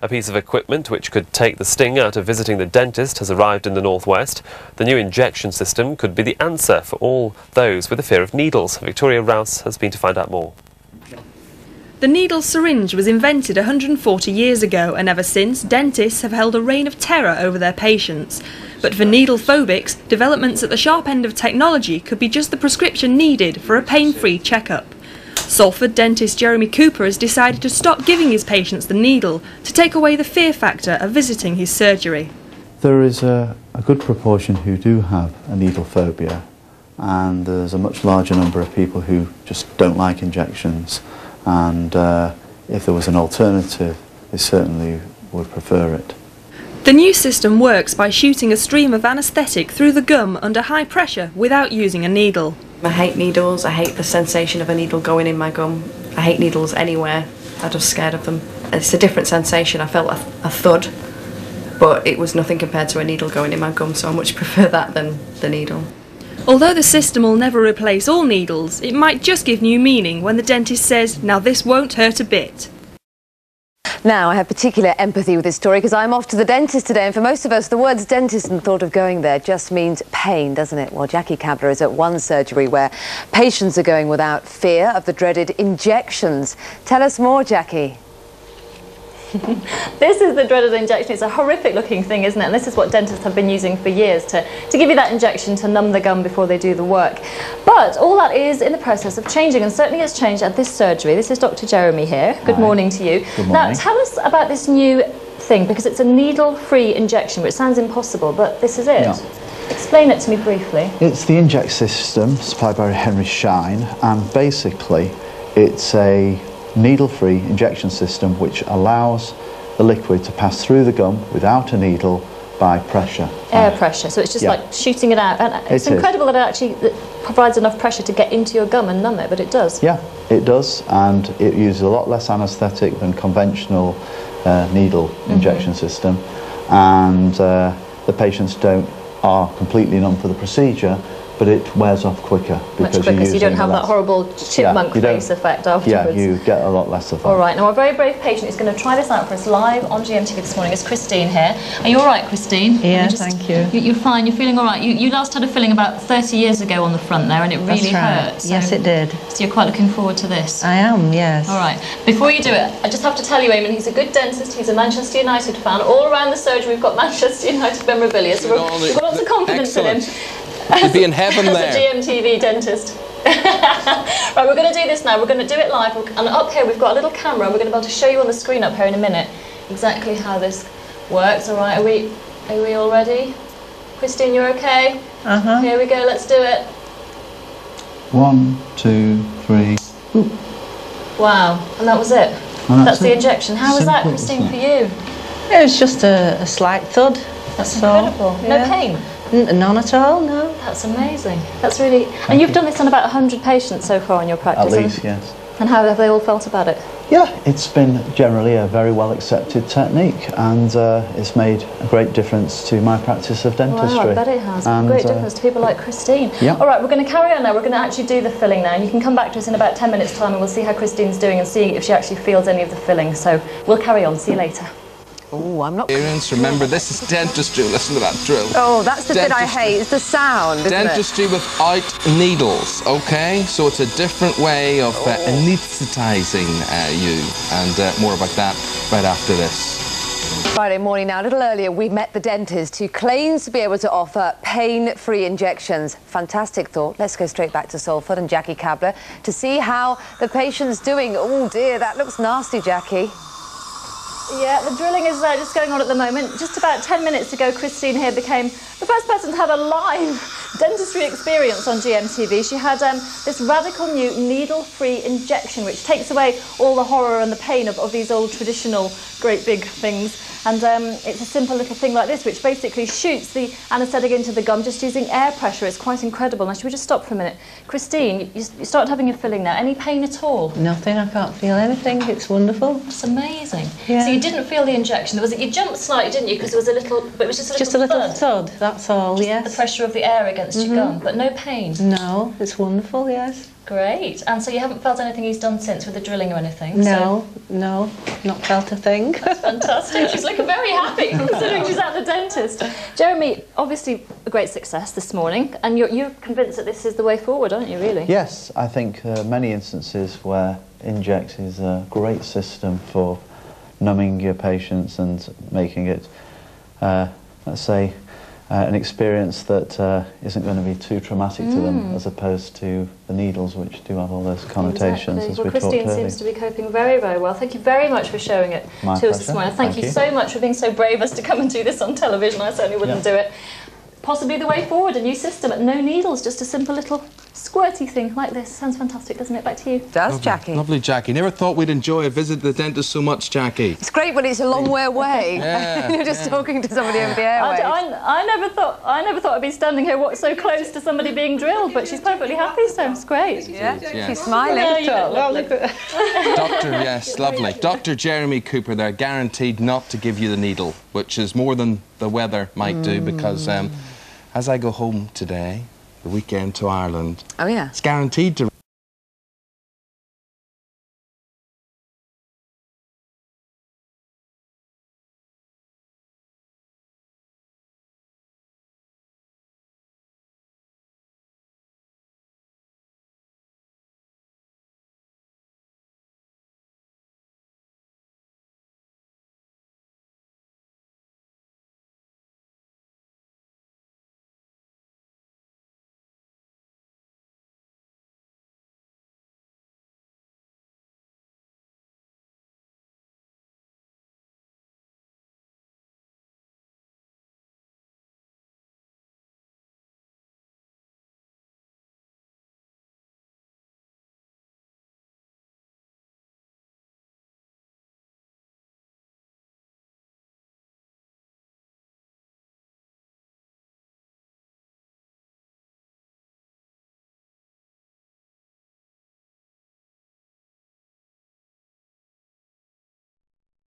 A piece of equipment which could take the sting out of visiting the dentist has arrived in the northwest. The new injection system could be the answer for all those with a fear of needles. Victoria Rouse has been to find out more. The needle syringe was invented 140 years ago, and ever since, dentists have held a reign of terror over their patients. But for needle phobics, developments at the sharp end of technology could be just the prescription needed for a pain-free checkup. Salford dentist Jeremy Cooper has decided to stop giving his patients the needle to take away the fear factor of visiting his surgery. There is a good proportion who do have a needle phobia, and there's a much larger number of people who just don't like injections, and if there was an alternative, they certainly would prefer it. The new system works by shooting a stream of anaesthetic through the gum under high pressure without using a needle. I hate needles. I hate the sensation of a needle going in my gum. I hate needles anywhere. I'm just scared of them. It's a different sensation. I felt a thud, but it was nothing compared to a needle going in my gum, so I much prefer that than the needle. Although the system will never replace all needles, it might just give new meaning when the dentist says, "Now this won't hurt a bit." Now, I have particular empathy with this story because I'm off to the dentist today, and for most of us, the words dentist and thought of going there just means pain, doesn't it? Well, Jackie Kabler is at one surgery where patients are going without fear of the dreaded injections. Tell us more, Jackie. This is the dreaded injection. It's a horrific looking thing, isn't it? And this is what dentists have been using for years to give you that injection to numb the gum before they do the work. But all that is in the process of changing, and certainly has changed at this surgery. This is Dr. Jeremy here. Good morning to you. Good morning. Now tell us about this new thing, because it's a needle-free injection, which sounds impossible, but this is it. No. Explain it to me briefly. It's the Injex system supplied by Henry Schein, and basically it's a needle-free injection system which allows the liquid to pass through the gum without a needle by pressure. Air pressure, so it's just like shooting it out. And it's incredible that it actually provides enough pressure to get into your gum and numb it, but it does. Yeah, it does, and it uses a lot less anaesthetic than conventional needle injection system, and the patients are completely numb for the procedure, but it wears off quicker. Much quicker, so you don't have that horrible chipmunk face effect afterwards. Yeah, you get a lot less of that. All right, now our very brave patient is going to try this out for us live on GMTV this morning. It's Christine here. Are you all right, Christine? Yeah, thank you. You're fine, you're feeling all right. You last had a filling about 30 years ago on the front there, and it really hurt. So, yes, it did. So you're quite looking forward to this? I am, yes. All right. Before you do it, I just have to tell you, Eamon, he's a good dentist. He's a Manchester United fan. All around the surgery, we've got Manchester United memorabilia, so we've got lots of confidence in him. You'd be in heaven there. As a GMTV dentist. Right, we're going to do this now. We're going to do it live. And up here we've got a little camera, and we're going to be able to show you on the screen up here in a minute exactly how this works. All right, are we all ready? Christine, you're okay? Uh-huh. Here we go, let's do it. 1, 2, 3. Ooh. Wow, and that was it. That's the injection. How was that, Christine, for you? It was just a slight thud. That's incredible. No pain? None at all, no. That's amazing. That's really... And you've done this on about 100 patients so far in your practice? At least, yes. And how have they all felt about it? Yeah, it's been generally a very well accepted technique, and it's made a great difference to my practice of dentistry. Wow, I bet it has. And, great difference to people like Christine. Yeah. All right, we're going to carry on now. We're going to actually do the filling now. You can come back to us in about 10 minutes' time, and we'll see how Christine's doing and see if she actually feels any of the filling. So we'll carry on. See you later. Oh, I'm not... Remember, this is dentistry. Listen to that drill. Oh, that's the bit I hate. It's the sound, isn't dentistry without needles, okay? So it's a different way of anaesthetising you, and more about that right after this. Friday morning now, a little earlier, we met the dentist who claims to be able to offer pain-free injections. Fantastic thought. Let's go straight back to Salford and Jackie Kabler to see how the patient's doing. Oh dear, that looks nasty, Jackie. Yeah, the drilling is just going on at the moment. Just about 10 minutes ago, Christine here became the first person to have a live dentistry experience on GMTV. She had this radical new needle-free injection, which takes away all the horror and the pain of these old traditional great big things. And it's a simple little thing like this, which basically shoots the anaesthetic into the gum just using air pressure. It's quite incredible. Now, should we just stop for a minute? Christine, you start having your filling now. Any pain at all? Nothing. I can't feel anything. It's wonderful. It's amazing. Yeah. So you didn't feel the injection. You jumped slightly, didn't you? Because it was a little, but it was just a little thud. That's all. Just yes. the pressure of the air against against your gum, but no pain. No, it's wonderful, yes. Great. And so you haven't felt anything he's done since with the drilling or anything? No, no, not felt a thing. That's fantastic. She's looking very happy considering she's at the dentist. Jeremy, obviously a great success this morning, and you're convinced that this is the way forward, aren't you, really? Yes, I think many instances where Injex is a great system for numbing your patients and making it, let's say, an experience that isn't going to be too traumatic to them, as opposed to the needles, which do have all those connotations, exactly. as well, we talked Christine earlier. seems to be coping very, very well. Thank you very much for showing it My to us this pleasure. morning. Thank you so much for being so brave as to come and do this on television. I certainly wouldn't do it. Possibly the way forward, a new system, no needles, just a simple little squirty thing like this. Sounds fantastic, doesn't it? Back to you. Does, Lovely, Jackie? Lovely, Jackie. Never thought we'd enjoy a visit to the dentist so much, Jackie. It's great when it's a long way away. Yeah, You're just talking to somebody over the airwaves. I never thought I'd be standing here so close to somebody being drilled, but she's perfectly happy, so it's great. Yeah, Yeah. she's smiling. Yeah, you look Well, lovely. look at Doctor, yes, lovely. Dr. Jeremy Cooper there, guaranteed not to give you the needle, which is more than the weather might do, because as I go home today, the weekend to Ireland, Oh, yeah. it's guaranteed to